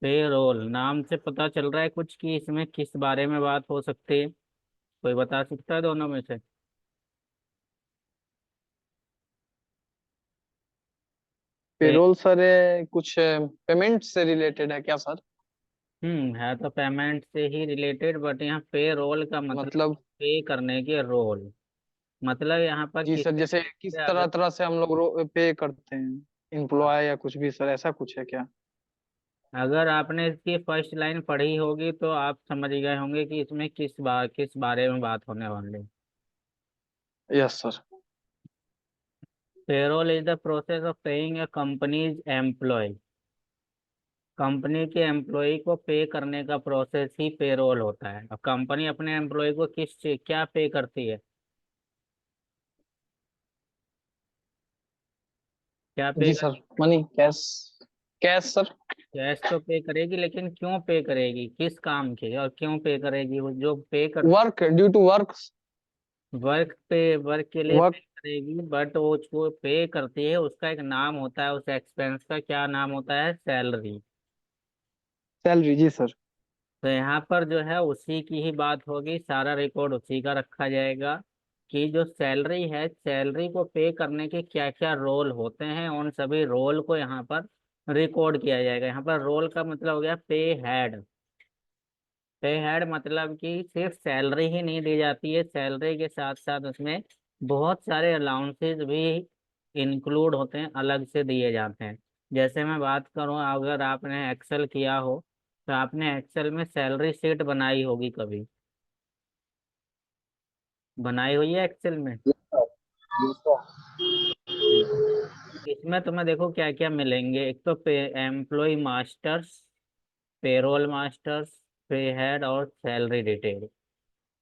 Payroll नाम से पता चल रहा है कुछ कि इसमें किस बारे में बात हो सकती है। कोई बता सकता है दोनों में से? पे पेरोल सर कुछ पेमेंट से रिलेटेड है क्या सर? है तो पेमेंट से ही रिलेटेड, बट यहाँ पे रोल का मतलब मतलब पे करने के रोल, मतलब यहाँ पर जी सर, किसी जैसे किस से तरह अगर तरह से हम लोग पे करते हैं, हाँ, एम्प्लॉय या कुछ भी सर, ऐसा कुछ है क्या? अगर आपने इसकी फर्स्ट लाइन पढ़ी होगी तो आप समझ गए होंगे कि इसमें किस बारे में बात होने वाली है। Yes sir. Payroll is the process of paying a company's employee. Company के एम्प्लॉय को पे करने का प्रोसेस ही पेरोल होता है। अब कंपनी अपने एम्प्लॉय को क्या पे करती है? क्या पे जी कर sir, money, cash. Cash sir. Cash तो पे करेगी, लेकिन क्यों पे करेगी, किस काम के और क्यों पे करेगी? वो जो पे कर work, due to work. Work के लिए पे वर्क। करेगी, बट वो जो पे करती है उसका एक नाम होता है। उस एक्सपेंस का क्या नाम होता है? सैलरी। सैलरी, जी सर। तो यहाँ पर जो है उसी की ही बात होगी, सारा रिकॉर्ड उसी का रखा जाएगा कि जो सैलरी है, सैलरी को पे करने के क्या क्या रोल होते हैं, उन सभी रोल को यहाँ पर रिकॉर्ड किया जाएगा। यहाँ पर रोल का मतलब हो गया पे हेड। पे हेड मतलब कि सिर्फ सैलरी ही नहीं दी जाती है, सैलरी के साथ साथ उसमें बहुत सारे अलाउंसेस भी इंक्लूड होते हैं, अलग से दिए जाते हैं। जैसे मैं बात करूं, अगर आपने एक्सेल किया हो तो आपने एक्सेल में सैलरी शीट बनाई होगी कभी? बनाई हुई है एक्सेल में? ठीक। इसमें तुम्हें देखो क्या क्या मिलेंगे। एक तो पे एम्प्लॉय मास्टर्स, पेरोल मास्टर्स, पे हेड और सैलरी डिटेल।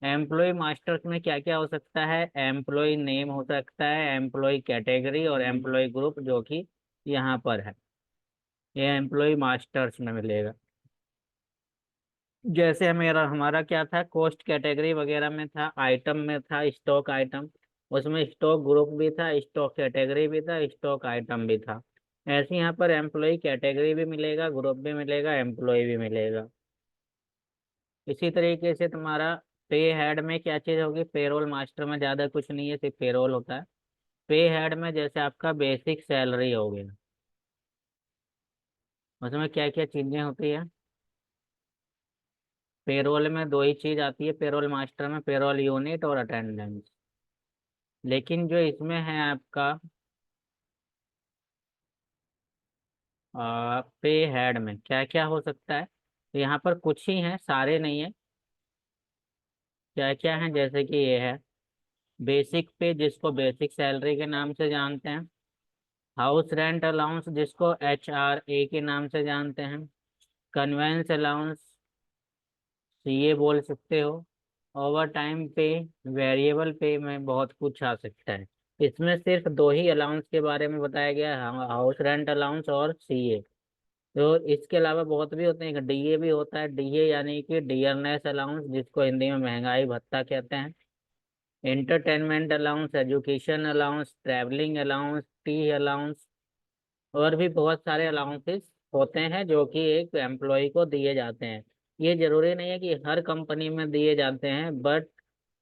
एम्प्लॉय मास्टर्स में क्या क्या हो सकता है? एम्प्लॉय नेम हो सकता है, एम्प्लॉय कैटेगरी और एम्प्लॉय ग्रुप, जो कि यहाँ पर है। ये एम्प्लॉय मास्टर्स में मिलेगा। जैसे हमारा हमारा क्या था, कॉस्ट कैटेगरी वगैरह में था, आइटम में था स्टॉक आइटम, उसमें स्टॉक ग्रुप भी था, स्टॉक कैटेगरी भी था, स्टॉक आइटम भी था। ऐसे यहाँ पर एम्प्लॉय कैटेगरी भी मिलेगा, ग्रुप भी मिलेगा, एम्प्लॉय भी मिलेगा। इसी तरीके से तुम्हारा पे हेड में क्या चीज़ होगी? पेरोल मास्टर में ज़्यादा कुछ नहीं है, सिर्फ पेरोल होता है। पे हेड में जैसे आपका बेसिक सैलरी हो गया, उसमें क्या क्या चीज़ें होती है? पेरोल में दो ही चीज़ आती है, पेरोल मास्टर में पेरोल यूनिट और अटेंडेंस। लेकिन जो इसमें है आपका पे हेड में क्या क्या हो सकता है? तो यहाँ पर कुछ ही हैं, सारे नहीं है। क्या क्या है? जैसे कि ये है बेसिक पे, जिसको बेसिक सैलरी के नाम से जानते हैं। हाउस रेंट अलाउंस, जिसको HRA के नाम से जानते हैं। कन्वेंस अलाउंस, सीए बोल सकते हो। ओवर टाइम पे, वेरिएबल पे में बहुत कुछ आ सकता है। इसमें सिर्फ दो ही अलाउंस के बारे में बताया गया है, हाउस रेंट अलाउंस और सीए। तो इसके अलावा बहुत भी होते हैं, डीए भी होता है। डीए यानी कि डियरनेस अलाउंस, जिसको हिंदी में महंगाई भत्ता कहते हैं। Entertainment allowance, education allowance, travelling allowance, T allowance, और भी बहुत सारे अलाउंसेस होते हैं जो कि एक एम्प्लॉय को दिए जाते हैं। ये जरूरी नहीं है कि हर कंपनी में दिए जाते हैं, बट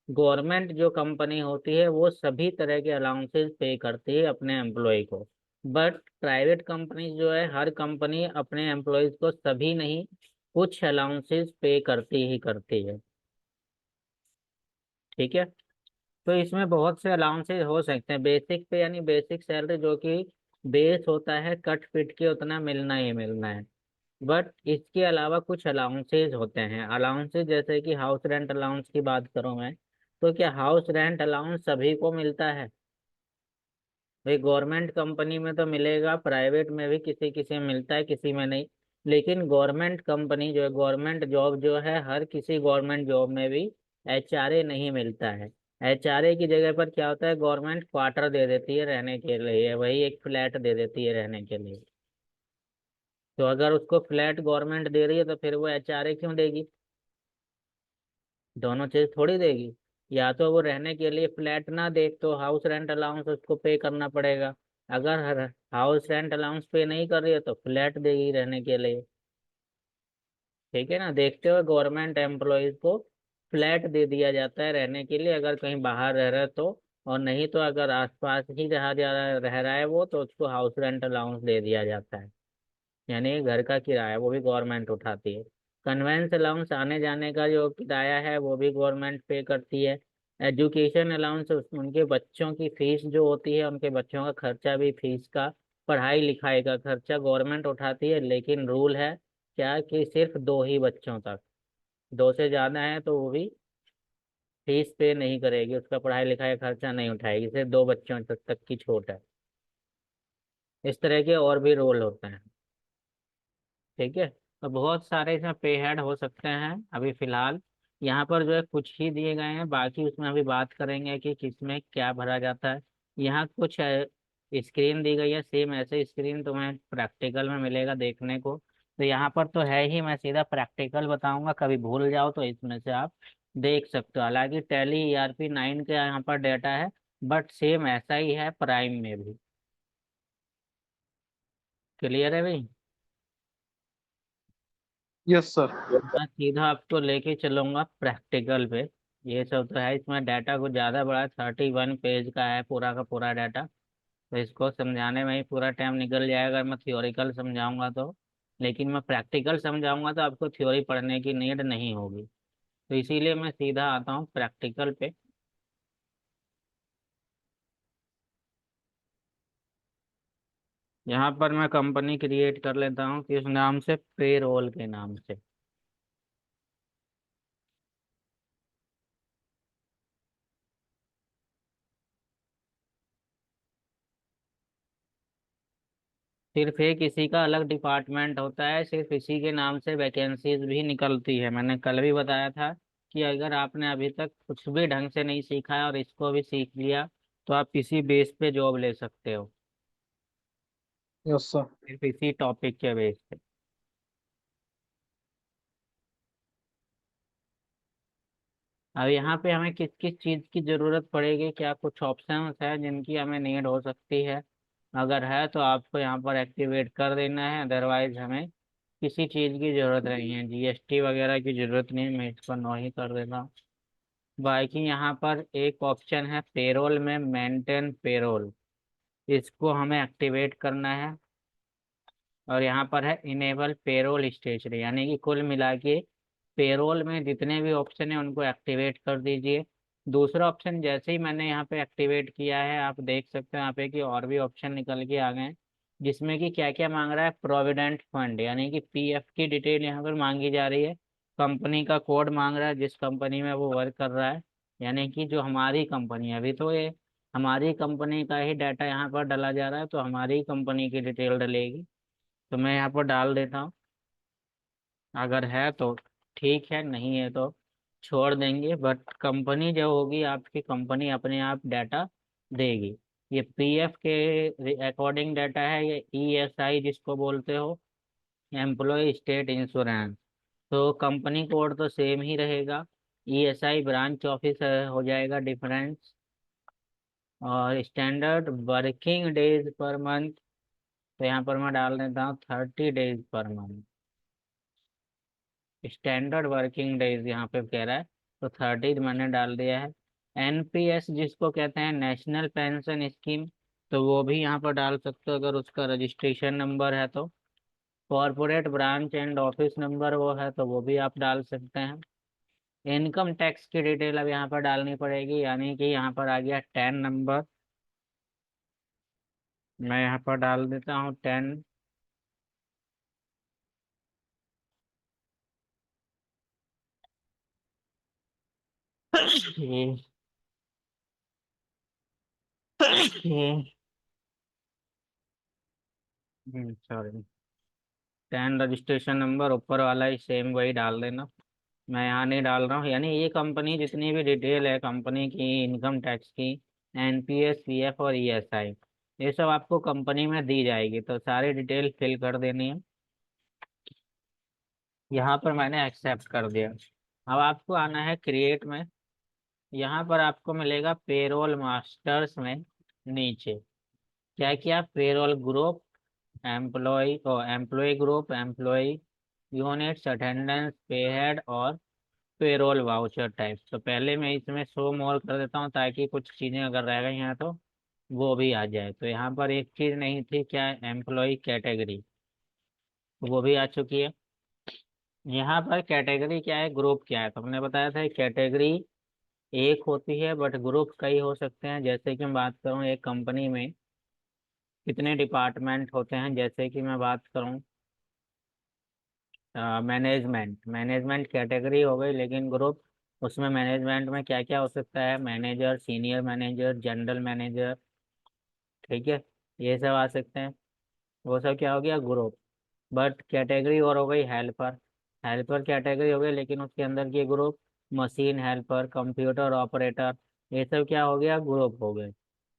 गवर्नमेंट जो कंपनी होती है वो सभी तरह के अलाउंसेस पे करती है अपने एम्प्लॉय को। बट प्राइवेट कंपनी जो है, हर कंपनी अपने एम्प्लॉयज को सभी नहीं, कुछ अलाउंसेस पे करती ही करती है। ठीक है। तो इसमें बहुत से अलाउंसेस हो सकते हैं। बेसिक पे यानी बेसिक सैलरी, जो कि बेस होता है, कट पिट के उतना मिलना ही मिलना है। बट इसके अलावा कुछ अलाउंसेज होते हैं। अलाउंसेज जैसे कि हाउस रेंट अलाउंस की बात करूं मैं, तो क्या हाउस रेंट अलाउंस सभी को मिलता है? भाई गवर्नमेंट कंपनी में तो मिलेगा, प्राइवेट में भी किसी किसी में मिलता है, किसी में नहीं। लेकिन गवर्नमेंट कंपनी जो है, गवर्नमेंट जॉब जो है, हर किसी गवर्नमेंट जॉब में भी HRA नहीं मिलता है। HRA की जगह पर क्या होता है, गवर्नमेंट क्वार्टर दे देती है रहने के लिए, वही एक फ्लैट दे देती है रहने के लिए। तो अगर उसको फ्लैट गवर्नमेंट दे रही है तो फिर वो HRA क्यों देगी? दोनों चीज थोड़ी देगी। या तो वो रहने के लिए फ्लैट ना दे तो हाउस रेंट अलाउंस उसको पे करना पड़ेगा। अगर हाउस रेंट अलाउंस पे नहीं कर रही है तो फ्लैट देगी रहने के लिए। ठीक है ना। देखते हुए गवर्नमेंट एम्प्लॉयज को फ्लैट दे दिया जाता है रहने के लिए, अगर कहीं बाहर रह रहा है तो। और नहीं तो अगर आसपास ही रह रहा है वो, तो उसको हाउस रेंट अलाउंस दे दिया जाता है। यानी घर का किराया वो भी गवर्नमेंट उठाती है। कन्वेंस अलाउंस आने जाने का जो किराया है वो भी गवर्नमेंट पे करती है। एजुकेशन अलाउंस उनके बच्चों की फीस जो होती है, उनके बच्चों का खर्चा भी, फीस का, पढ़ाई लिखाई का खर्चा गवर्नमेंट उठाती है। लेकिन रूल है क्या कि सिर्फ दो ही बच्चों तक। दो से ज्यादा है तो वो भी फीस पे नहीं करेगी, उसका पढ़ाई लिखाई का खर्चा नहीं उठाएगी। सिर्फ दो बच्चों तक की छूट है। इस तरह के और भी रोल होते हैं। ठीक है। तो बहुत सारे इसमें पे हेड हो सकते हैं। अभी फिलहाल यहाँ पर जो है कुछ ही दिए गए हैं, बाकी उसमें अभी बात करेंगे कि किसमें क्या भरा जाता है। यहाँ कुछ स्क्रीन दी गई है, सेम ऐसे स्क्रीन तुम्हें प्रैक्टिकल में मिलेगा देखने को। तो यहाँ पर तो है ही, मैं सीधा प्रैक्टिकल बताऊंगा, कभी भूल जाओ तो इसमें से आप देख सकते हो। हालांकि टैली ERP 9 का यहाँ पर डाटा है, बट सेम ऐसा ही है प्राइम में भी। क्लियर है भाई। Yes sir. मैं सीधा आपको लेके चलूंगा प्रैक्टिकल पे। ये सब तो है, इसमें डाटा कुछ ज़्यादा बड़ा है, 31 पेज का है पूरा का पूरा डाटा। तो इसको समझाने में ही पूरा टाइम निकल जाएगा अगर मैं थियोरिकल समझाऊंगा तो। लेकिन मैं प्रैक्टिकल समझाऊंगा तो आपको थ्योरी पढ़ने की नीड नहीं होगी। तो इसीलिए मैं सीधा आता हूँ प्रैक्टिकल पे। यहाँ पर मैं कंपनी क्रिएट कर लेता हूँ किस नाम से, पेरोल के नाम से। सिर्फ एक इसी का अलग डिपार्टमेंट होता है, सिर्फ इसी के नाम से वैकेंसीज भी निकलती है। मैंने कल भी बताया था कि अगर आपने अभी तक कुछ भी ढंग से नहीं सीखा है और इसको भी सीख लिया, तो आप किसी बेस पे जॉब ले सकते हो, यस सर। सिर्फ इसी टॉपिक के बेस पे। अब यहाँ पे हमें किस किस चीज़ की ज़रूरत पड़ेगी, क्या कुछ ऑप्शंस है जिनकी हमें नीड हो सकती है। अगर है तो आपको यहाँ पर एक्टिवेट कर देना है, अदरवाइज हमें किसी चीज़ की ज़रूरत नहीं है। GST वगैरह की ज़रूरत नहीं है, मैं इसको नो ही कर देता हूँ। बाकी यहाँ पर एक ऑप्शन है पेरोल में, मेंटेन पेरोल, इसको हमें एक्टिवेट करना है। और यहाँ पर है इनेबल पेरोल स्टेशनरी, यानी कि कुल मिला के पेरोल में जितने भी ऑप्शन है उनको एक्टिवेट कर दीजिए। दूसरा ऑप्शन जैसे ही मैंने यहाँ पे एक्टिवेट किया है, आप देख सकते हैं यहाँ पे कि और भी ऑप्शन निकल के आ गए हैं, जिसमें कि क्या क्या मांग रहा है। प्रोविडेंट फंड, यानी कि PF की डिटेल यहाँ पर मांगी जा रही है। कंपनी का कोड मांग रहा है जिस कंपनी में वो वर्क कर रहा है, यानी कि जो हमारी कंपनी है। अभी तो ये हमारी कंपनी का ही डाटा यहाँ पर डाला जा रहा है, तो हमारी कंपनी की डिटेल डलेगी। तो मैं यहाँ पर डाल देता हूँ। अगर है तो ठीक है, नहीं है तो छोड़ देंगे। बट कंपनी जो होगी आपकी, कंपनी अपने आप डाटा देगी। ये PF के अकॉर्डिंग डाटा है, ये ESI जिसको बोलते हो, एम्प्लॉय स्टेट इंश्योरेंस। तो कंपनी कोड तो सेम ही रहेगा, ESI ब्रांच ऑफिस हो जाएगा डिफरेंस। और standard working days per month, तो यहाँ पर मैं डाल देता हूँ 30 days per month. Standard working days यहाँ पे कह रहा है, तो 30 मैंने डाल दिया है। NPS जिसको कहते हैं, नेशनल पेंशन स्कीम, तो वो भी यहाँ पर डाल सकते हो अगर उसका रजिस्ट्रेशन नंबर है तो। Corporate branch and office number वो है तो वो भी आप डाल सकते हैं। इनकम टैक्स की डिटेल अब यहाँ पर डालनी पड़ेगी, यानी कि यहाँ पर आ गया 10 नंबर। मैं यहाँ पर डाल देता हूँ 10। ये सॉरी, 10 रजिस्ट्रेशन नंबर, ऊपर वाला ही सेम वही डाल देना। मैं यहाँ नहीं डाल रहा हूँ, यानी ये कंपनी जितनी भी डिटेल है कंपनी की, इनकम टैक्स की, NPS, PF और ESI, ये सब आपको कंपनी में दी जाएगी, तो सारी डिटेल फिल कर देनी है। यहाँ पर मैंने एक्सेप्ट कर दिया। अब आपको आना है क्रिएट में। यहाँ पर आपको मिलेगा पेरोल मास्टर्स में नीचे क्या क्या, payroll group, employee group, employee units, attendance, pay head और पेरोल वाउचर टाइप। तो पहले मैं इसमें शो मोर कर देता हूँ ताकि कुछ चीज़ें अगर रह गई हैं तो वो भी आ जाए। तो यहाँ पर एक चीज़ नहीं थी, क्या, एम्प्लॉय कैटेगरी, वो भी आ चुकी है। यहाँ पर कैटेगरी क्या है, ग्रुप क्या है, तो हमने बताया था कैटेगरी एक होती है बट ग्रुप कई हो सकते हैं। जैसे कि मैं बात करूँ एक कंपनी में कितने डिपार्टमेंट होते हैं, जैसे कि मैं बात करूँ मैनेजमेंट, मैनेजमेंट कैटेगरी हो गई, लेकिन ग्रुप, उसमें मैनेजमेंट में क्या क्या हो सकता है, manager, senior manager, general manager, ठीक है, ये सब आ सकते हैं। वो सब क्या हो गया, ग्रुप। बट कैटेगरी और हो गई हेल्पर, हेल्पर कैटेगरी हो गई लेकिन उसके अंदर की group, machine helper, computer operator, ये सब क्या हो गया, ग्रुप हो गए।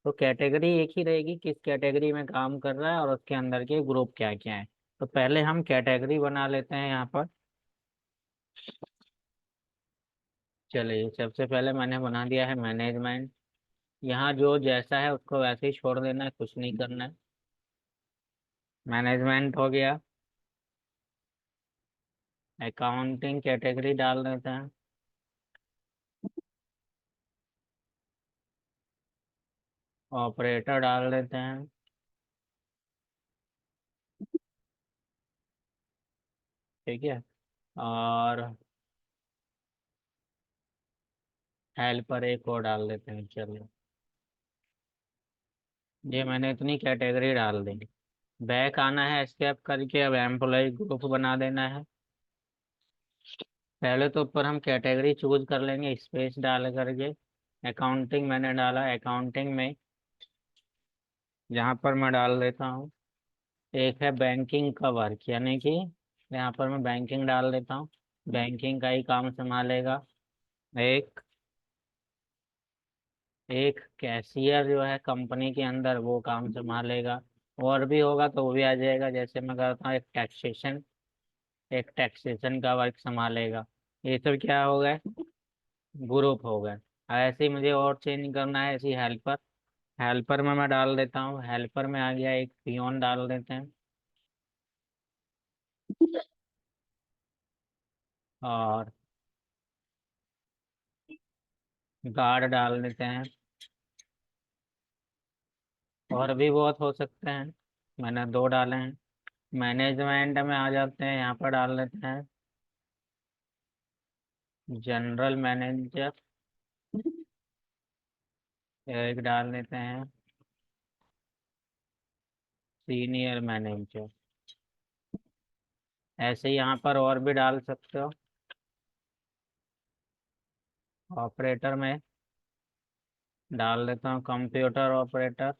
तो कैटेगरी एक ही रहेगी किस कैटेगरी में काम कर रहा है और उसके अंदर के ग्रुप क्या क्या है। तो पहले हम कैटेगरी बना लेते हैं यहाँ पर। चलिए, सबसे पहले मैंने बना दिया है मैनेजमेंट। यहाँ जो जैसा है उसको वैसे ही छोड़ देना है, कुछ नहीं करना है। मैनेजमेंट हो गया। अकाउंटिंग कैटेगरी डाल देते हैं। ऑपरेटर डाल देते हैं। ठीक है। और हेल्पर एक और डाल देते हैं। चलिए, ये मैंने इतनी कैटेगरी डाल दी। बैक आना है एस्केप करके, अब एम्प्लॉय ग्रुप बना देना है। पहले तो ऊपर हम कैटेगरी चूज कर लेंगे स्पेस डाल करके। अकाउंटिंग मैंने डाला, अकाउंटिंग में यहाँ पर मैं डाल देता हूँ, एक है बैंकिंग का वर्क, यानी कि यहाँ पर मैं बैंकिंग डाल देता हूँ, बैंकिंग का ही काम संभालेगा। एक एक कैशियर जो है कंपनी के अंदर, वो काम संभालेगा। और भी होगा तो वो भी आ जाएगा, जैसे मैं करता हूँ एक टैक्सेशन, एक टैक्सेशन का वर्क संभालेगा। ये सब क्या हो गए, ग्रुप हो गए। ऐसे ही मुझे और चेंज करना है, ऐसी हेल्पर, हेल्पर में मैं डाल देता हूँ, हेल्पर में आ गया एक पियोन डाल देते हैं। और गार्ड डाल देते हैं। और भी बहुत हो सकते हैं, मैंने दो डाले हैं। मैनेजमेंट में आ जाते हैं, यहाँ पर डाल देते हैं जनरल मैनेजर, एक डाल देते हैं सीनियर मैनेजर। ऐसे ही यहाँ पर और भी डाल सकते हो। ऑपरेटर में डाल देता हूँ कंप्यूटर ऑपरेटर।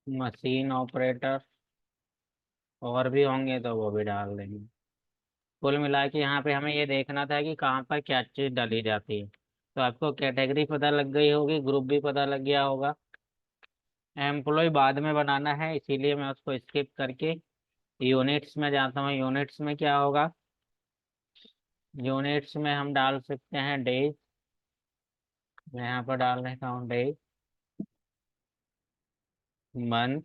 मशीन ऑपरेटर, और भी होंगे तो वो भी डाल देंगे। कुल मिला के यहाँ पे हमें ये देखना था कि कहाँ पर क्या चीज़ डाली जाती है। तो आपको कैटेगरी पता लग गई होगी, ग्रुप भी पता लग गया होगा। एम्प्लॉय बाद में बनाना है, इसीलिए मैं उसको स्किप करके यूनिट्स में जाता हूँ। यूनिट्स में क्या होगा, यूनिट्स में हम डाल सकते हैं डेज। मैं यहाँ पर डाल देता हूँ डेज, मंथ।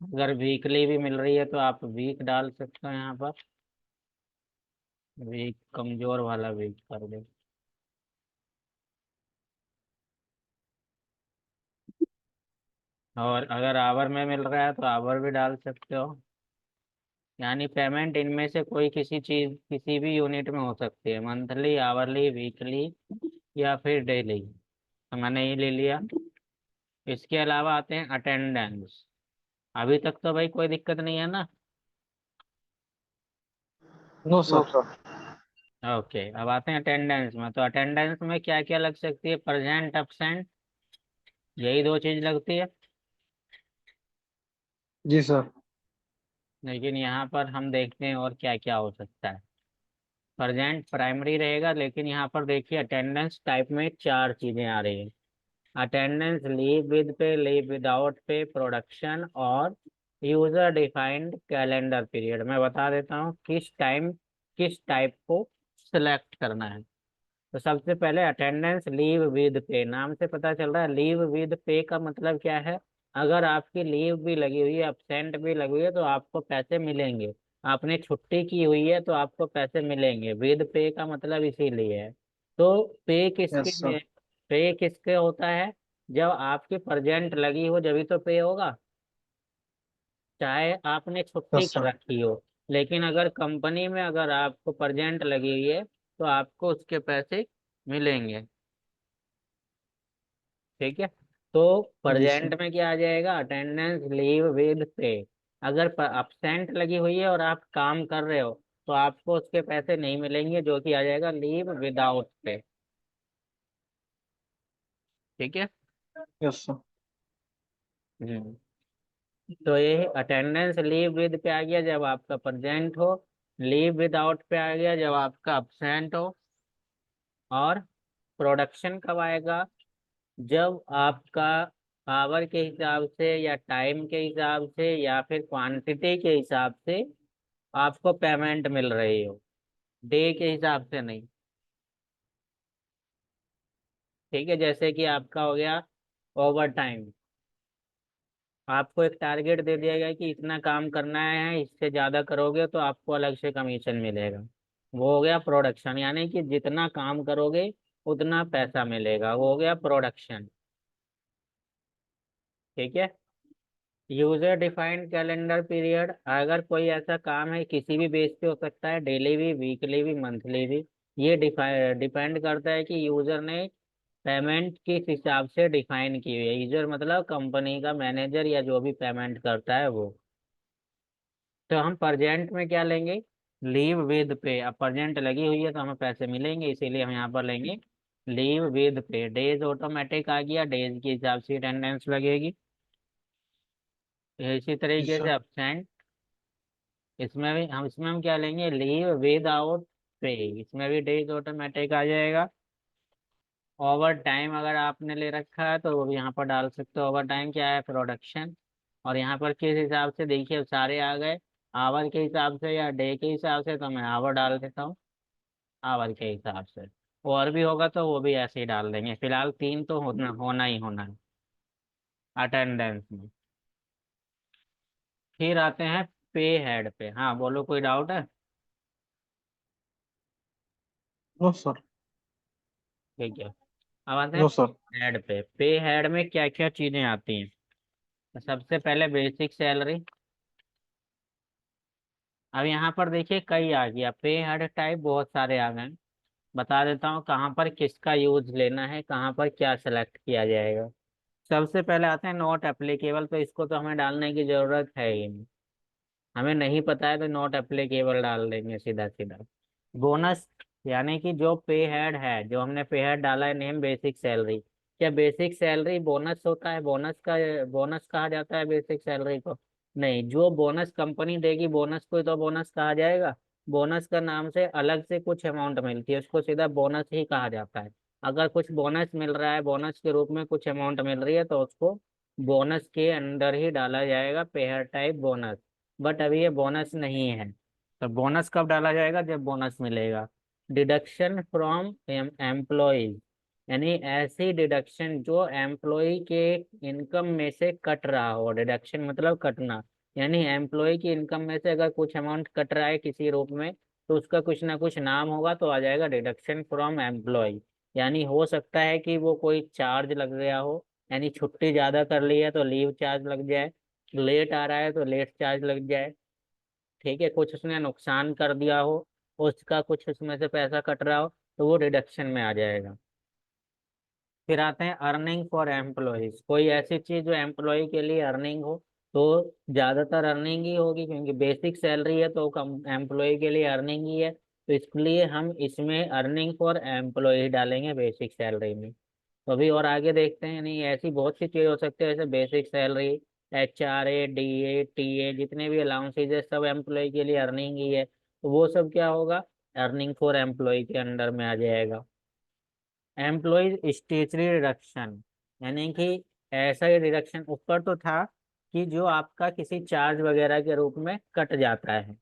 अगर वीकली भी मिल रही है तो आप वीक डाल सकते हो यहाँ पर, वीक कमजोर वाला वीक कर दे। और अगर आवर में मिल रहा है तो आवर भी डाल सकते हो। यानी पेमेंट इनमें से कोई किसी चीज, किसी भी यूनिट में हो सकती है, मंथली, आवरली, वीकली या फिर डेली। तो मैंने ये ले लिया। इसके अलावा आते हैं अटेंडेंस। अभी तक तो भाई कोई दिक्कत नहीं है ना। No no sir. Sir. Okay, अब आते हैं अटेंडेंस में। तो अटेंडेंस में क्या क्या लग सकती है, प्रेजेंट, एब्सेंट, यही दो चीज लगती है। जी सर। लेकिन यहाँ पर हम देखते हैं और क्या क्या हो सकता है। प्रेजेंट प्राइमरी रहेगा, लेकिन यहाँ पर देखिए अटेंडेंस टाइप में चार चीजें आ रही है। अटेंडेंस, लीव विद पे, लीव विदाउट पे, प्रोडक्शन और यूजर डिफाइंड कैलेंडर पीरियड। मैं बता देता हूँ किस टाइम किस टाइप को सिलेक्ट करना है। तो सबसे पहले अटेंडेंस लीव विद पे, नाम से पता चल रहा है लीव विद पे का मतलब क्या है। अगर आपकी लीव भी लगी हुई है, absent भी लगी हुई है, तो आपको पैसे मिलेंगे। आपने छुट्टी की हुई है तो आपको पैसे मिलेंगे। विद पे का मतलब इसीलिए है। तो पे किसके यस सर। लिए, पे किसके होता है, जब आपकी प्रेजेंट लगी हो जभी तो पे होगा, चाहे आपने छुट्टी यस कर सर। रखी हो। लेकिन अगर कंपनी में अगर आपको प्रेजेंट लगी हुई है तो आपको उसके पैसे मिलेंगे। ठीक है। तो जी सर। प्रेजेंट में क्या आ जाएगा, अटेंडेंस लीव विद पे। अगर absent लगी हुई है और आप काम कर रहे हो तो आपको उसके पैसे नहीं मिलेंगे, जो कि आ जाएगा लीव विदाउट पे। ठीक है। Yes sir. हम्म। तो ये अटेंडेंस लीव विद पे आ गया जब आपका प्रेजेंट हो, लीव विदाउट पे आ गया जब आपका absent हो। और प्रोडक्शन कब आएगा, जब आपका आवर के हिसाब से या टाइम के हिसाब से या फिर क्वांटिटी के हिसाब से आपको पेमेंट मिल रही हो, डे के हिसाब से नहीं। ठीक है। जैसे कि आपका हो गया ओवर टाइम, आपको एक टारगेट दे दिया गया कि इतना काम करना है, इससे ज़्यादा करोगे तो आपको अलग से कमीशन मिलेगा। वो हो गया प्रोडक्शन, यानी कि जितना काम करोगे उतना पैसा मिलेगा, वो हो गया प्रोडक्शन। ठीक है। यूजर डिफाइंड कैलेंडर पीरियड, अगर कोई ऐसा काम है किसी भी बेस पे हो सकता है, डेली भी, वीकली भी, मंथली भी। ये डिपेंड करता है कि यूजर ने पेमेंट किस हिसाब से डिफाइन की हुई है। यूजर मतलब कंपनी का मैनेजर या जो भी पेमेंट करता है वो। तो हम प्रेजेंट में क्या लेंगे, लीव विद पे। अब प्रेजेंट लगी हुई है तो हमें पैसे मिलेंगे, इसीलिए हम यहाँ पर लेंगे लीव विद पे। डेज ऑटोमेटिक आ गया, डेज के हिसाब से अटेंडेंस लगेगी। इसी जी तरीके से सर। absent, इसमें हम क्या लेंगे, लीव विद आउट पे। इसमें भी डेज ऑटोमेटिक आ जाएगा। ओवर टाइम अगर आपने ले रखा है तो वो भी यहाँ पर डाल सकते हो। ओवर टाइम क्या है, प्रोडक्शन। और यहाँ पर किस हिसाब से, देखिए सारे आ गए, आवर के हिसाब से या डे के हिसाब से, तो मैं आवर डाल देता हूँ, आवर के हिसाब से। और भी होगा तो वो भी ऐसे ही डाल देंगे। फिलहाल तीन तो होना होना ही होना है अटेंडेंस में। फिर आते हैं पे हेड पे। हाँ बोलो, कोई डाउट है। No sir. ठीक है। अब आते हैं नो सर। हेड पे। पे हेड में क्या क्या चीजें आती हैं। तो सबसे पहले बेसिक सैलरी। अब यहाँ पर देखिए कई आ गया, पे हेड टाइप बहुत सारे आ गए। बता देता हूँ कहाँ पर किसका यूज लेना है, कहाँ पर क्या सेलेक्ट किया जाएगा। सबसे पहले आते हैं नॉट एप्लीकेबल, तो इसको तो हमें डालने की जरूरत है ही नहीं। हमें नहीं पता है तो नॉट एप्लीकेबल डाल देंगे सीधा सीधा। बोनस, यानी कि जो पे हेड है, जो हमने पे हेड डाला है नेम बेसिक सैलरी, क्या बेसिक सैलरी बोनस होता है, बोनस का बोनस कहा जाता है बेसिक सैलरी को। नहीं, जो बोनस कंपनी देगी बोनस को तो बोनस कहा जाएगा। बोनस का नाम से अलग से कुछ अमाउंट मिलती है, उसको सीधा बोनस ही कहा जाता है। अगर कुछ बोनस मिल रहा है, बोनस के रूप में कुछ अमाउंट मिल रही है, तो उसको बोनस के अंदर ही डाला जाएगा, पे हेड टाइप बोनस। बट अभी ये बोनस नहीं है। तो बोनस कब डाला जाएगा, जब बोनस मिलेगा। डिडक्शन फ्रॉम एम्प्लॉयज, यानी ऐसी डिडक्शन जो एम्प्लॉय के इनकम में से कट रहा हो। डिडक्शन मतलब कटना, यानी एम्प्लॉय की इनकम में से अगर कुछ अमाउंट कट रहा है किसी रूप में, तो उसका कुछ ना कुछ नाम होगा, तो आ जाएगा डिडक्शन फ्रॉम एम्प्लॉय। यानी हो सकता है कि वो कोई चार्ज लग गया हो, यानी छुट्टी ज्यादा कर ली है तो लीव चार्ज लग जाए, लेट आ रहा है तो लेट चार्ज लग जाए। ठीक है। कुछ उसने नुकसान कर दिया हो, उसका कुछ उसमें से पैसा कट रहा हो, तो वो रिडक्शन में आ जाएगा। फिर आते हैं अर्निंग फॉर एम्प्लॉयज, कोई ऐसी चीज जो एम्प्लॉय के लिए अर्निंग हो। तो ज्यादातर अर्निंग ही होगी, क्योंकि बेसिक सैलरी है तो कम एम्प्लॉय के लिए अर्निंग ही है, तो इसलिए हम इसमें अर्निंग फॉर एम्प्लॉय डालेंगे बेसिक सैलरी में। तो अभी और आगे देखते हैं, नहीं ऐसी बहुत सी चीज हो सकती है, जैसे basic salary, HRA, DA, TA, जितने भी अलाउंसेज है सब एम्प्लॉय के लिए अर्निंग ही है, तो वो सब क्या होगा, अर्निंग फॉर एम्प्लॉय के अंडर में आ जाएगा। एम्प्लॉय स्टेचरी रिडक्शन, यानी कि ऐसा ही रिडक्शन ऊपर तो था कि जो आपका किसी चार्ज वगैरह के रूप में कट जाता है,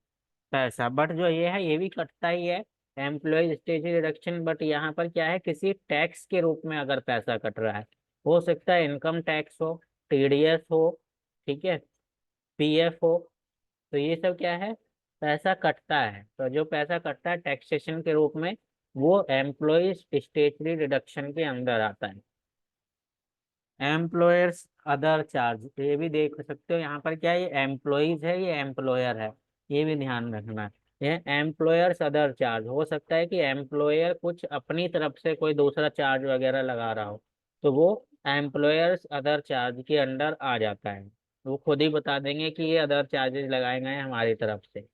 पैसा, बट जो ये है ये भी कटता ही है, एम्प्लॉय स्टेज डिडक्शन। बट यहाँ पर क्या है, किसी टैक्स के रूप में अगर पैसा कट रहा है, हो सकता है इनकम टैक्स हो, टीडीएस हो, ठीक है, पीएफ हो, तो ये सब क्या है, पैसा कटता है। तो जो पैसा कटता है टैक्सेशन के रूप में, वो एम्प्लॉयज स्टेटरी डिडक्शन के अंदर आता है। एम्प्लॉयर्स अदर चार्ज, ये भी देख सकते हो यहाँ पर क्या है, ये एम्प्लॉयज है, ये एम्प्लॉयर है, ये भी ध्यान रखना है। ये एम्प्लॉयर्स अदर चार्ज, हो सकता है कि एम्प्लॉयर कुछ अपनी तरफ से कोई दूसरा चार्ज वगैरह लगा रहा हो, तो वो एम्प्लॉयर्स अदर चार्ज के अंडर आ जाता है। वो खुद ही बता देंगे कि ये अदर चार्जेस लगाए गए हैं हमारी तरफ से।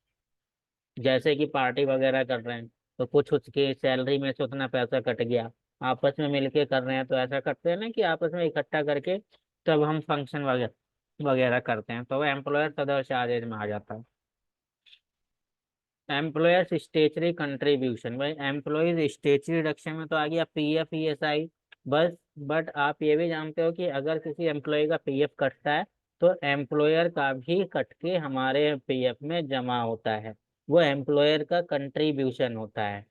जैसे कि पार्टी वगैरह कर रहे हैं, तो कुछ उसके सैलरी में से उतना पैसा कट गया, आपस में मिलके कर रहे हैं तो ऐसा करते हैं ना कि आपस में इकट्ठा करके तब हम फंक्शन वगैरह वगैरह करते हैं, तो वो एम्प्लॉयर अदर चार्जेज में आ जाता है। एम्प्लॉयर्स स्टेचरी कंट्रीब्यूशन, भाई एम्प्लॉयज स्टेचरी रिडक्शन में तो आ गया पीएफ ईएसआई बस। बट आप ये भी जानते हो कि अगर किसी एम्प्लॉय का पीएफ कटता है, तो एम्प्लॉयर का भी कट के हमारे पीएफ में जमा होता है, वो एम्प्लॉयर का कंट्रीब्यूशन होता है।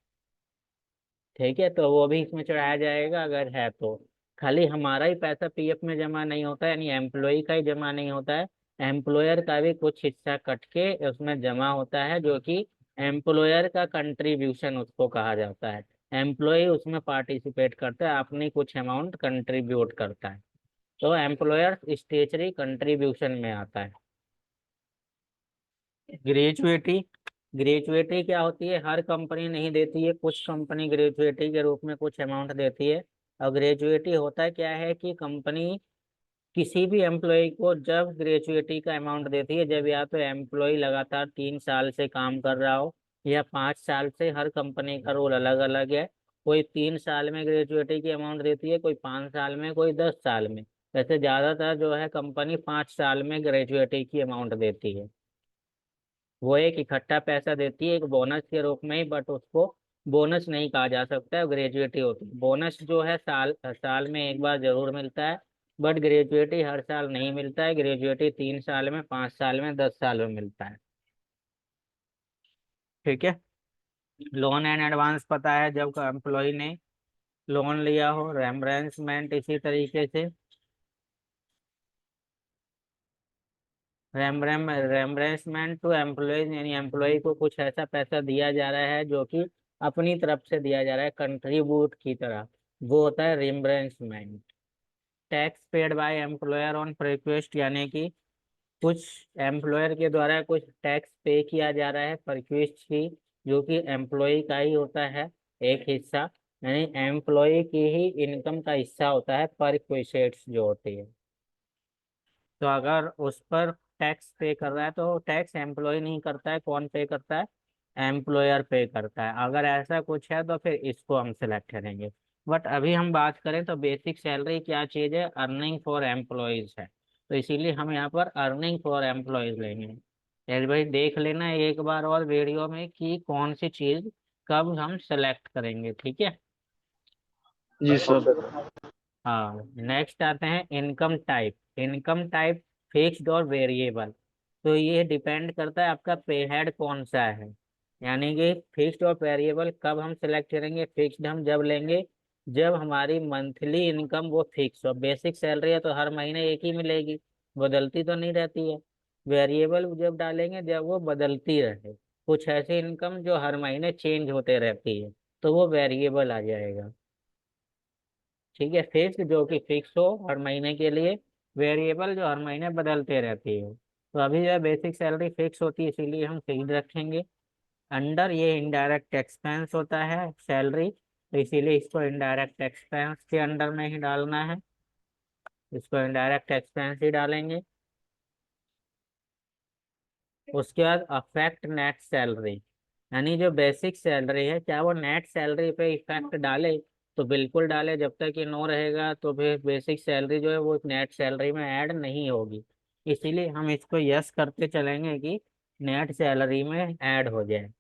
ठीक है, तो वो भी इसमें चढ़ाया जाएगा अगर है तो। खाली हमारा ही पैसा पीएफ में जमा नहीं होता है, यानी एम्प्लॉय का ही जमा नहीं होता है, एम्प्लॉयर का भी कुछ हिस्सा कट के उसमें जमा होता है, जो कि एम्प्लॉयर का कंट्रीब्यूशन उसको कहा जाता है। एम्प्लॉय उसमें पार्टिसिपेट करता है, अपनी कुछ अमाउंट कंट्रीब्यूट करता है, तो एम्प्लॉयर स्टेचरी कंट्रीब्यूशन में आता है। ग्रेजुएटी, ग्रेजुएटी क्या होती है, हर कंपनी नहीं देती है, कुछ कंपनी ग्रेजुएटी के रूप में कुछ अमाउंट देती है। और ग्रेजुएटी होता है क्या है कि कंपनी किसी भी एम्प्लॉय को जब ग्रेजुएटी का अमाउंट देती है, जब या तो एम्प्लॉय लगातार 3 साल से काम कर रहा हो या 5 साल से, हर कंपनी का रूल अलग अलग है। कोई 3 साल में ग्रेजुएटी की अमाउंट देती है, कोई 5 साल में, कोई 10 साल में। वैसे ज्यादातर जो है कंपनी 5 साल में ग्रेजुएटी की अमाउंट देती है। वो एक इकट्ठा पैसा देती है एक बोनस के रूप में ही, बट उसको बोनस नहीं कहा जा सकता है, ग्रेजुएटी होती है। बोनस जो है साल साल में एक बार जरूर मिलता है, बट ग्रेजुएटी हर साल नहीं मिलता है। ग्रेजुएटी 3 साल में, 5 साल में, 10 साल में मिलता है। ठीक है, लोन एंड एडवांस पता है, जब एम्प्लॉय ने लोन लिया हो। रेम्बरेंसमेंट इसी तरीके से, रेम्बरेंसमेंट टू एम्प्लॉयज, यानी एम्प्लॉय को कुछ ऐसा पैसा दिया जा रहा है जो कि अपनी तरफ से दिया जा रहा है कंट्रीब्यूट की तरह, वो होता है reimbursement. Tax paid by employer on request, यानी कि कुछ एम्प्लॉयर के द्वारा कुछ टैक्स पे किया जा रहा है परक्विस्ट की, जो कि एम्प्लॉय का ही होता है एक हिस्सा, यानी एम्प्लॉय की ही इनकम का हिस्सा होता है परक्विस्ट जो होती है। तो अगर उस पर टैक्स पे कर रहा है, तो टैक्स एम्प्लॉय नहीं करता है, कौन पे करता है, एम्प्लॉयर पे करता है। अगर ऐसा कुछ है तो फिर इसको हम सेलेक्ट करेंगे। बट अभी हम बात करें तो बेसिक सैलरी क्या चीज़ है, अर्निंग फॉर एम्प्लॉयज है, तो इसीलिए हम यहाँ पर अर्निंग फॉर एम्प्लॉयज लेंगे। यार भाई देख लेना एक बार और वीडियो में कि कौन सी चीज़ कब हम सेलेक्ट करेंगे, ठीक है। जी सर। हाँ, नेक्स्ट आते हैं income type. Income type fixed और वेरिएबल, तो ये डिपेंड करता है आपका पे हेड कौन सा है। यानी कि फिक्स्ड और वेरिएबल कब हम सेलेक्ट करेंगे, फिक्स्ड हम जब लेंगे जब हमारी मंथली इनकम वो फिक्स हो, बेसिक सैलरी है तो हर महीने एक ही मिलेगी, बदलती तो नहीं रहती है। वेरिएबल जब डालेंगे जब वो बदलती रहे, कुछ ऐसी इनकम जो हर महीने चेंज होते रहती है, तो वो वेरिएबल आ जाएगा। ठीक है, फिक्स जो कि फिक्स हो हर महीने के लिए, वेरिएबल जो हर महीने बदलते रहती है। तो अभी जो है बेसिक सैलरी फिक्स होती है, इसीलिए हम फिक्स रखेंगे। अंडर ये इनडायरेक्ट एक्सपेंस होता है सैलरी, तो इसीलिए इसको इनडायरेक्ट एक्सपेंस के अंडर में ही डालना है, इसको इनडायरेक्ट एक्सपेंस ही डालेंगे। उसके बाद अफेक्ट नेट सैलरी, यानी जो बेसिक सैलरी है क्या वो नेट सैलरी पे इफेक्ट डाले, तो बिल्कुल डाले। जब तक ये नो रहेगा तो फिर बेसिक सैलरी जो है वो नेट सैलरी में ऐड नहीं होगी, इसीलिए हम इसको यस करते चलेंगे कि नेट सैलरी में ऐड हो जाए।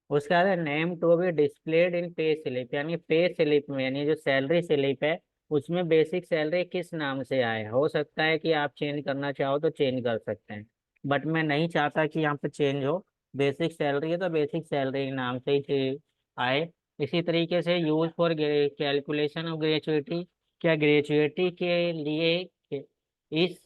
उसके बाद name to be displayed in pay slip, यानी पे स्लिप में, यानी जो सैलरी स्लिप है उसमें बेसिक सैलरी किस नाम से आए, हो सकता है कि आप चेंज करना चाहो तो चेंज कर सकते हैं। बट मैं नहीं चाहता कि यहाँ पे चेंज हो। बेसिक सैलरी है तो बेसिक सैलरी के नाम से ही आए। इसी तरीके से use for calculation of gratuity, क्या ग्रेचुइटी के लिए इस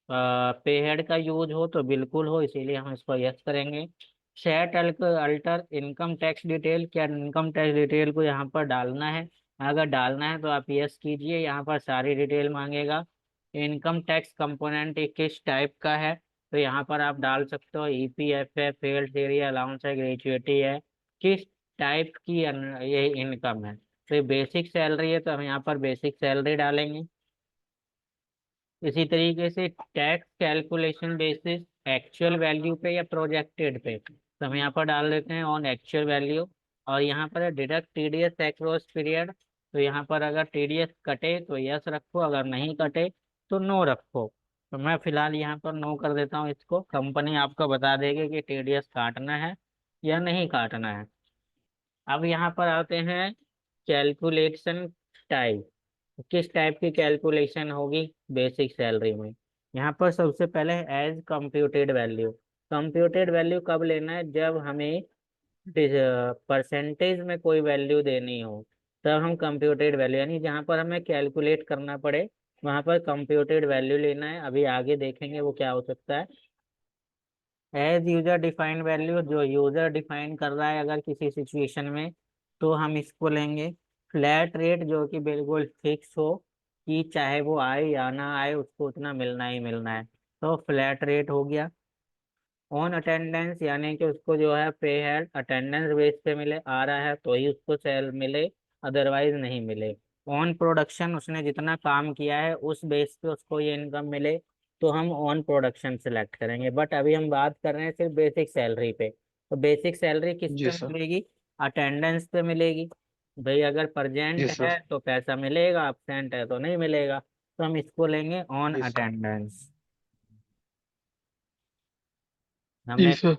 पे हेड का यूज हो तो बिल्कुल हो, इसीलिए हम इसको यस करेंगे। Set alter income tax detail, क्या इनकम टैक्स डिटेल को यहाँ पर डालना है? अगर डालना है तो आप यस कीजिए, यहाँ पर सारी डिटेल मांगेगा। इनकम टैक्स कंपोनेंट किस टाइप का है, तो यहाँ पर आप डाल सकते हो ईपीएफ है, फेल्ड एरिया अलाउंस है, ग्रेचुइटी है, किस टाइप की ये इनकम है। तो ये बेसिक सैलरी है तो हम यहाँ पर बेसिक सैलरी डालेंगे। इसी तरीके से tax calculation basis actual value पे या प्रोजेक्टेड पे, तो हम यहाँ पर डाल देते हैं ऑन एक्चुअल वैल्यू। और यहाँ पर डिडक्ट टीडीएस एक्रोस पीरियड, तो यहाँ पर अगर टीडीएस कटे तो यस रखो, अगर नहीं कटे तो नो रखो। तो मैं फिलहाल यहाँ पर नो कर देता हूँ इसको, कंपनी आपको बता देगी कि टीडीएस काटना है या नहीं काटना है। अब यहाँ पर आते हैं कैलकुलेशन टाइप, किस टाइप की कैलकुलेशन होगी बेसिक सैलरी में। यहाँ पर सबसे पहले as computed value. Computed value कब लेना है? जब हमें परसेंटेज में कोई वैल्यू देनी हो, तब हम कंप्यूटेड वैल्यू, यानी जहाँ पर हमें कैलकुलेट करना पड़े वहाँ पर कंप्यूटेड वैल्यू लेना है। अभी आगे देखेंगे वो क्या हो सकता है। एज यूजर डिफाइंड वैल्यू, जो यूजर डिफाइन कर रहा है अगर किसी सिचुएशन में, तो हम इसको लेंगे। फ्लैट रेट, जो कि बिल्कुल फिक्स हो कि चाहे वो आए या ना आए उसको उतना मिलना ही मिलना है, तो फ्लैट रेट हो गया। ऑन अटेंडेंस, यानी कि उसको जो है पे है अटेंडेंस बेस पे मिले, आ रहा है तो ही उसको सैल मिले, अदरवाइज नहीं मिले। ऑन प्रोडक्शन, उसने जितना काम किया है उस बेस पे उसको ये इनकम मिले, तो हम ऑन प्रोडक्शन सेलेक्ट करेंगे। बट अभी हम बात कर रहे हैं सिर्फ बेसिक सैलरी पे, तो बेसिक सैलरी किस जी पे सर। मिलेगी? अटेंडेंस पे मिलेगी। भाई अगर जी प्रजेंट सर। है तो पैसा मिलेगा, absent है तो नहीं मिलेगा, तो हम इसको लेंगे ऑन जी सर। अटेंडेंस। जी हमने सर।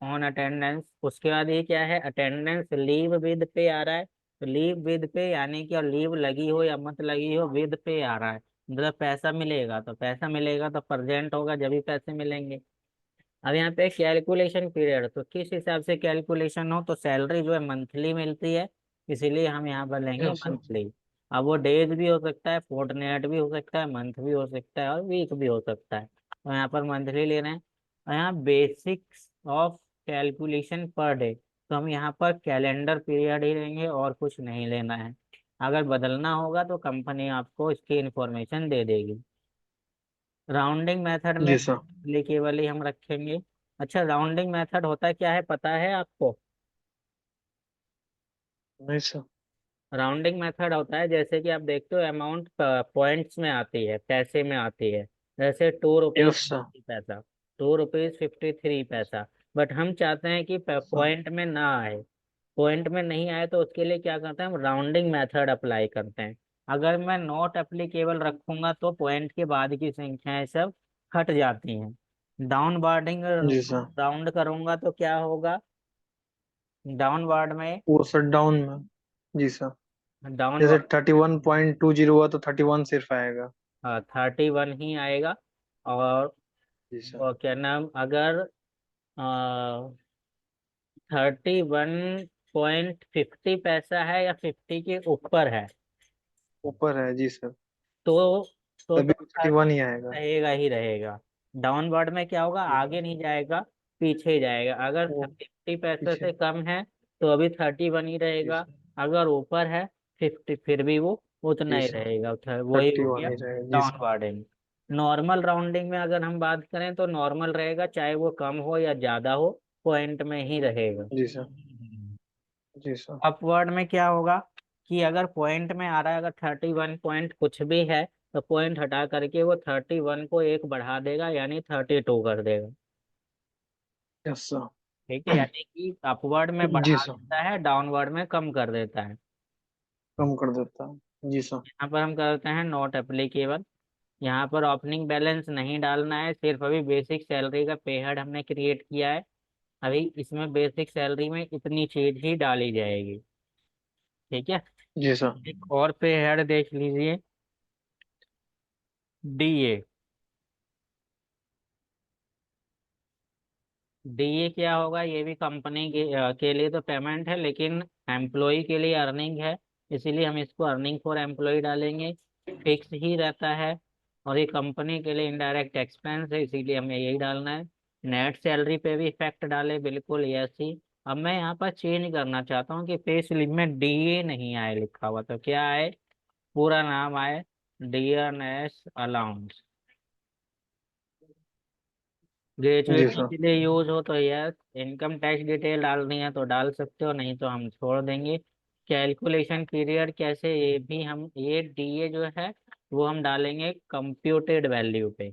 On attendance. उसके बाद ये क्या है? अटेंडेंस लीव विद पे आ रहा है, तो लीव विद पे यानी कि लीव लगी हो या मत लगी हो, विद पे आ रहा है, मतलब पैसा मिलेगा, तो पैसा मिलेगा तो प्रेजेंट होगा जब भी पैसे मिलेंगे। अब यहाँ पे कैलकुलेशन पीरियड, तो किस हिसाब से कैलकुलेशन हो, तो सैलरी जो है मंथली मिलती है, इसीलिए हम यहाँ पर लेंगे यस सर। मंथली। अब वो डेज भी हो सकता है, फोर्टनाइट भी हो सकता है, मंथ भी हो सकता है और वीक भी हो सकता है, तो यहाँ पर मंथली ले रहे हैं। और यहाँ basics of calculation per day, तो हम यहाँ पर कैलेंडर पीरियड ही लेंगे और कुछ नहीं लेना है। अगर बदलना होगा तो कंपनी आपको इसकी इंफॉर्मेशन दे देगी। राउंडिंग मेथड में जी सर। केवल ही हम रखेंगे। अच्छा, राउंडिंग मेथड होता क्या है पता है आपको? नहीं सर। राउंडिंग मेथड होता है, जैसे कि आप देखते हो अमाउंट पॉइंट्स में आती है, पैसे में आती है, जैसे टू रुपीज यस सर। पैसा, 2 रुपीज 53 पैसा। बट हम चाहते हैं कि सर। पॉइंट में ना आए। पॉइंट में नहीं आए तो उसके लिए क्या करते हैं, हम राउंडिंग मेथड अप्लाई करते हैं। अगर मैं नॉट एप्लीकेबल रखूंगा तो पॉइंट के बाद की संख्याएं सब हट जाती हैं। डाउनवार्डिंग जी सर। राउंड करूंगा तो क्या होगा? डाउनवार्ड में, वो सर डाउन में। जी सर। जैसे डाउनवार्ड 31.20 हुआ तो 31 सिर्फ आएगा। 31 ही आएगा। और जी सर। वो क्या नाम, अगर 31.50 पैसा है या 50 के ऊपर है, ऊपर है जी सर। तो तभी तो 31 ही आएगा। रहेगा ही रहेगा। डाउनवर्ड में क्या होगा, जी सर। आगे नहीं जाएगा, पीछे ही जाएगा। अगर वो 50 पैसे पीछे। से कम है तो अभी 31 ही जी रहेगा। सर। अगर ऊपर है 50, फिर भी वो उतना जी ही सर। रहेगा, वही हो 31 गया ही रहेगा जी सर। डाउनवार्डिंग। नॉर्मल राउंडिंग में अगर हम बात करें तो नॉर्मल रहेगा, चाहे वो कम हो या ज्यादा हो, पॉइंट में ही रहेगा। जी सर। जी सर। अपवर्ड में क्या होगा कि अगर पॉइंट में आ रहा है, अगर 31 पॉइंट कुछ भी है, तो पॉइंट हटा करके वो 31 को एक बढ़ा देगा, यानी 32 कर देगा। Yes sir. ठीक है, यानी कि अपवर्ड में जी बढ़ा सर। देता है, डाउनवर्ड में कम कर देता है। कम कर देता है जी सर। यहाँ पर हम करते हैं नॉट एप्लीकेबल। यहाँ पर ओपनिंग बैलेंस नहीं डालना है, सिर्फ अभी बेसिक सैलरी का पे हेड हमने क्रिएट किया है। अभी इसमें बेसिक सैलरी में इतनी चीज ही डाली जाएगी। ठीक है। जी सर। एक और पे हेड देख लीजिए, डीए। डीए क्या होगा, ये भी कंपनी के लिए तो पेमेंट है, लेकिन एम्प्लॉय के लिए अर्निंग है, इसीलिए हम इसको अर्निंग फॉर एम्प्लॉय डालेंगे। फिक्स ही रहता है, और ये कंपनी के लिए इनडायरेक्ट एक्सपेंस है, इसीलिए हमें यही डालना है। नेट सैलरी पे भी इफेक्ट डाले, बिल्कुल यस ही। अब मैं यहाँ पर चेंज करना चाहता हूँ कि पे स्लिप में डीए नहीं आए लिखा हुआ, तो क्या आए, पूरा नाम आए, डियरनेस अलाउंस। जी ग्रेजुएटी सर। के लिए यूज हो तो यस, इनकम टैक्स डिटेल डालनी है तो डाल सकते हो, नहीं तो हम छोड़ देंगे। कैलकुलेशन पीरियड कैसे, ये भी हम, ये डीए जो है वो हम डालेंगे कंप्यूटेड वैल्यू पे।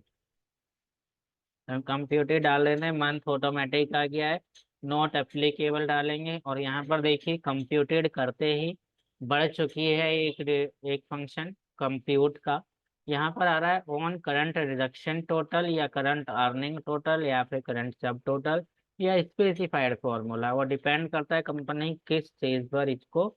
हम कंप्यूटेड डाल रहे हैं, मंथ ऑटोमेटिक आ गया है, नॉट एप्लीकेबल डालेंगे। और यहाँ पर देखिए कंप्यूटेड करते ही बढ़ चुकी है एक फंक्शन कंप्यूट का। यहाँ पर आ रहा है ऑन करंट रिडक्शन टोटल, या करंट अर्निंग टोटल, या फिर करंट सब टोटल, या स्पेसिफाइड फॉर्मूला, वो डिपेंड करता है कंपनी किस चीज पर इसको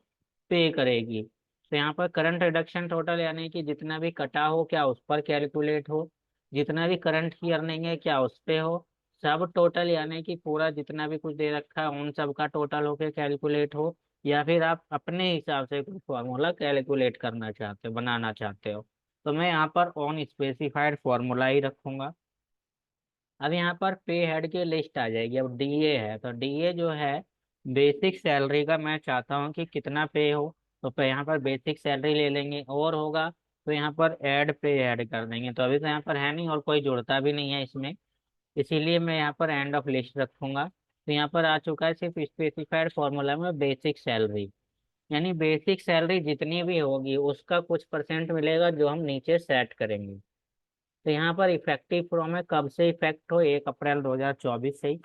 पे करेगी। तो यहाँ पर करंट रिडक्शन टोटल यानी कि जितना भी कटा हो क्या उस पर कैलकुलेट हो, जितना भी करंट की अर्निंग है क्या उस पे हो, सब टोटल यानी कि पूरा जितना भी कुछ दे रखा है उन सब का टोटल होके कैलकुलेट हो, या फिर आप अपने हिसाब से कोई फॉर्मूला कैलकुलेट करना चाहते हो, बनाना चाहते हो। तो मैं यहाँ पर ऑन स्पेसिफाइड फॉर्मूला ही रखूंगा। अब यहाँ पर पे हेड की लिस्ट आ जाएगी। अब डीए है तो डीए जो है बेसिक सैलरी का, मैं चाहता हूँ कि कितना पे हो, तो यहाँ पर बेसिक सैलरी ले लेंगे, और होगा तो यहाँ पर ऐड पे ऐड कर देंगे। तो अभी तो यहाँ पर है नहीं और कोई जुड़ता भी नहीं है इसमें, इसीलिए मैं यहाँ पर एंड ऑफ लिस्ट रखूंगा। तो यहाँ पर आ चुका है सिर्फ स्पेसिफाइड फॉर्मूला में बेसिक सैलरी, यानी बेसिक सैलरी जितनी भी होगी उसका कुछ परसेंट मिलेगा जो हम नीचे सेट करेंगे। तो यहाँ पर इफेक्टिव फ्रॉम है, कब से इफेक्ट हो, 1 अप्रैल 2024 से ही।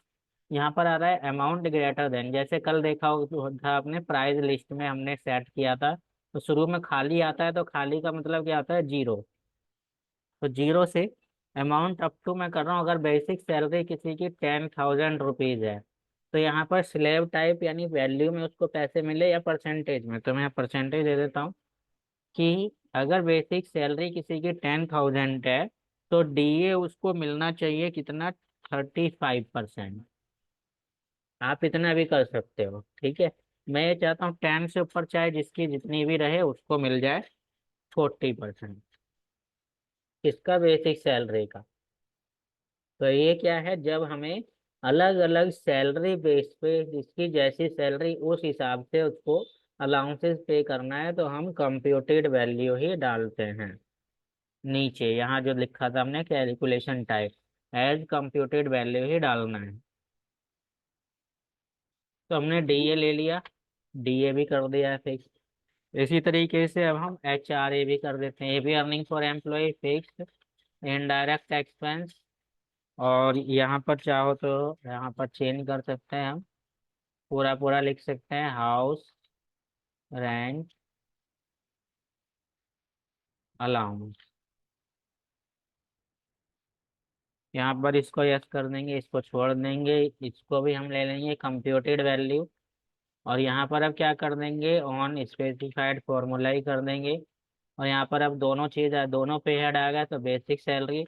यहाँ पर आ रहा है अमाउंट ग्रेटर देन, जैसे कल देखा था आपने प्राइस लिस्ट में हमने सेट किया था, तो शुरू में खाली आता है, तो खाली का मतलब क्या आता है, जीरो। तो जीरो से अमाउंट अप टू मैं कर रहा हूँ, अगर बेसिक सैलरी किसी की 10,000 रुपीज है, तो यहाँ पर स्लेब टाइप यानी वैल्यू में उसको पैसे मिले या परसेंटेज में, तो मैं परसेंटेज दे देता हूँ कि अगर बेसिक सैलरी किसी की 10,000 है, तो डीए उसको मिलना चाहिए कितना, 35%। आप इतना भी कर सकते हो, ठीक है। मैं ये चाहता हूँ 10 से ऊपर चाहे जिसकी जितनी भी रहे उसको मिल जाए 40%, किसका, बेसिक सैलरी का। तो ये क्या है, जब हमें अलग अलग सैलरी बेस पे जिसकी जैसी सैलरी उस हिसाब से उसको अलाउंसेस पे करना है, तो हम कंप्यूटेड वैल्यू ही डालते हैं। नीचे यहाँ जो लिखा था हमने calculation type, as computed value ही डालना है। तो हमने डीए ले लिया, डीए भी कर दिया है फिक्स। इसी तरीके से अब हम एच आर ए भी कर देते हैं, ये भी earning for employee fix, indirect expense. और यहाँ पर चाहो तो यहाँ पर चेंज कर सकते हैं हम, पूरा पूरा लिख सकते हैं, हाउस रेंट अलाउंस। यहाँ पर इसको यस कर देंगे, इसको छोड़ देंगे, इसको भी हम ले लेंगे कंप्यूटेड वैल्यू। और यहाँ पर अब क्या कर देंगे, ऑन स्पेसिफाइड फॉर्मूला ही कर देंगे। और यहाँ पर अब दोनों चीज दोनों पे हेड आ गया, तो बेसिक सैलरी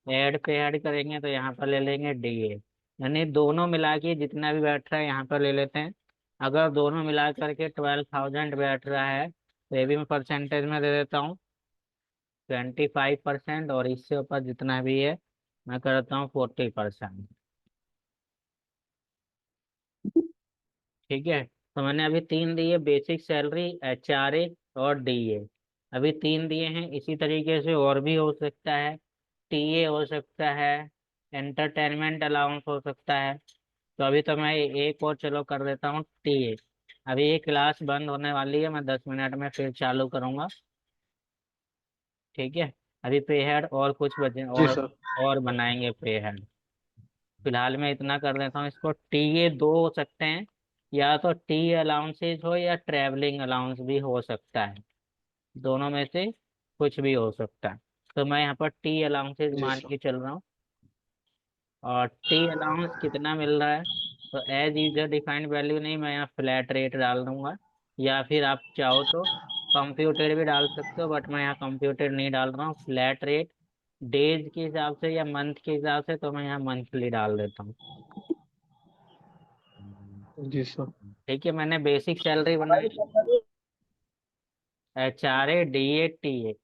ऐड पे ऐड करेंगे, तो यहाँ पर ले लेंगे डीए, यानी दोनों मिला के जितना भी बैठ रहा है यहाँ पर ले लेते हैं। अगर दोनों मिला करके 12,000 बैठ रहा है, तो ये भी मैं परसेंटेज में दे देता हूँ 25%, और इससे ऊपर जितना भी है मैं करता हूँ 40%। ठीक है। तो मैंने अभी तीन दिए, basic salary, H R A और डीए, अभी तीन दिए हैं। इसी तरीके से और भी हो सकता है, टीए हो सकता है, एंटरटेनमेंट अलाउंस हो सकता है। तो अभी तो मैं एक और चलो कर देता हूँ टीए। अभी ये क्लास बंद होने वाली है, मैं 10 मिनट में फिर चालू करूँगा, ठीक है। अभी पे हेड और कुछ बचे जी सर। और बनाएंगे पे हेड। फिलहाल मैं इतना कर देता हूँ, इसको टी, दो हो सकते हैं, या तो टी अलाउंसेज हो या ट्रैवलिंग अलाउंस भी हो सकता है, दोनों में से कुछ भी हो सकता है। तो मैं यहाँ पर टी अलाउंसेज जी मान सर। के चल रहा हूँ। और टी अलाउंस कितना मिल रहा है, तो एज यूजर डिफाइंड वैल्यू नहीं, मैं यहाँ फ्लैट रेट डाल दूंगा, या फिर आप चाहो तो कंप्यूटर भी डाल सकते हो, बट मैं यहाँ कंप्यूटर नहीं डाल रहा हूँ, फ्लैट रेट डेज के हिसाब से या मंथ के हिसाब से, तो मैं यहाँ मंथली डाल देता हूँ। जी सर। ठीक है, मैंने बेसिक सैलरी बनाई, HRA DA TA।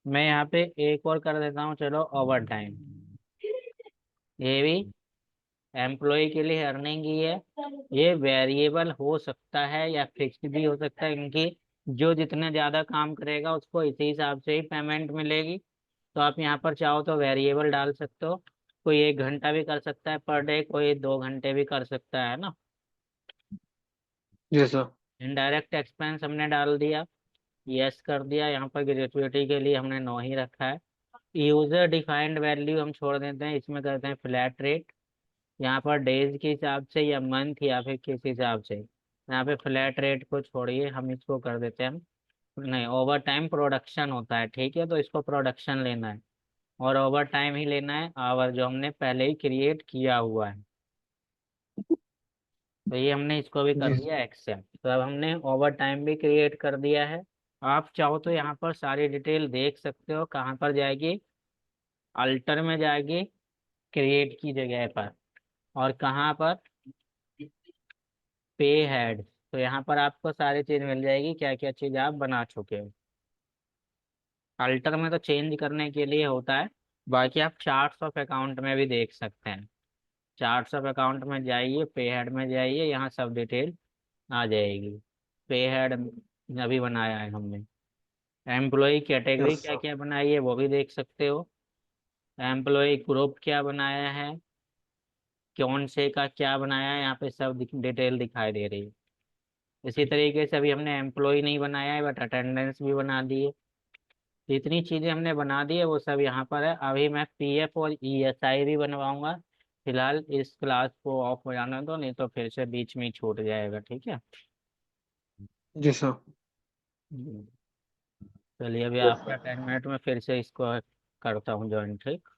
मैं यहाँ पे एक और कर देता हूँ, चलो ओवर टाइम। ये भी एम्प्लॉय के लिए अर्निंग ही है। ये वेरिएबल हो सकता है या फिक्स्ड भी हो सकता है, क्योंकि जो जितना ज्यादा काम करेगा उसको इसी हिसाब से ही पेमेंट मिलेगी। तो आप यहाँ पर चाहो तो वेरिएबल डाल सकते हो। कोई 1 घंटा भी कर सकता है पर डे, कोई 2 घंटे भी कर सकता है ना। जी सर। इनडायरेक्ट एक्सपेंस हमने डाल दिया, यस कर दिया। यहाँ पर ग्रेजुएटी के लिए हमने नो ही रखा है। यूजर डिफाइंड वैल्यू हम छोड़ देते हैं, इसमें करते हैं फ्लैट रेट। यहाँ पर डेज के हिसाब से या मंथ या फिर किस हिसाब से, यहाँ पे फ्लैट रेट को छोड़िए, हम इसको कर देते हैं हम, नहीं, ओवर टाइम प्रोडक्शन होता है, ठीक है, तो इसको प्रोडक्शन लेना है और ओवर टाइम ही लेना है, आवर जो हमने पहले ही क्रिएट किया हुआ है। तो ये हमने इसको भी कर जी दिया एक्सेप्ट। तो अब हमने ओवर टाइम भी क्रिएट कर दिया है। आप चाहो तो यहाँ पर सारी डिटेल देख सकते हो, कहाँ पर जाएगी, अल्टर में जाएगी, क्रिएट की जगह पर, और कहाँ पर, पे हेड। तो यहाँ पर आपको सारी चीज मिल जाएगी, क्या क्या चीज आप बना चुके हो। अल्टर में तो चेंज करने के लिए होता है, बाकी आप चार्ट्स ऑफ अकाउंट में भी देख सकते हैं। चार्ट्स ऑफ अकाउंट में जाइए, पे हेड में जाइए, यहाँ सब डिटेल आ जाएगी। पे हेड अभी बनाया है हमने। एम्प्लॉय कैटेगरी यस क्या सर। क्या बनाई है वो भी देख सकते हो। एम्प्लॉय ग्रुप क्या बनाया है, कौन से का क्या बनाया है, यहाँ पे सब डिटेल दिखाई दे रही है। इसी तरीके से अभी हमने एम्प्लॉय नहीं बनाया है बट अटेंडेंस भी बना दी है। जितनी चीजें हमने बना दी है वो सब यहाँ पर है। अभी मैं PF और ESI भी बनवाऊंगा। फिलहाल इस क्लास को ऑफ हो जाने दो, नहीं तो फिर से बीच में ही छूट जाएगा, ठीक है। जी सर। चलिए, अभी आफ्टर 10 मिनट में फिर से इसको करता हूँ ज्वाइन, ठीक।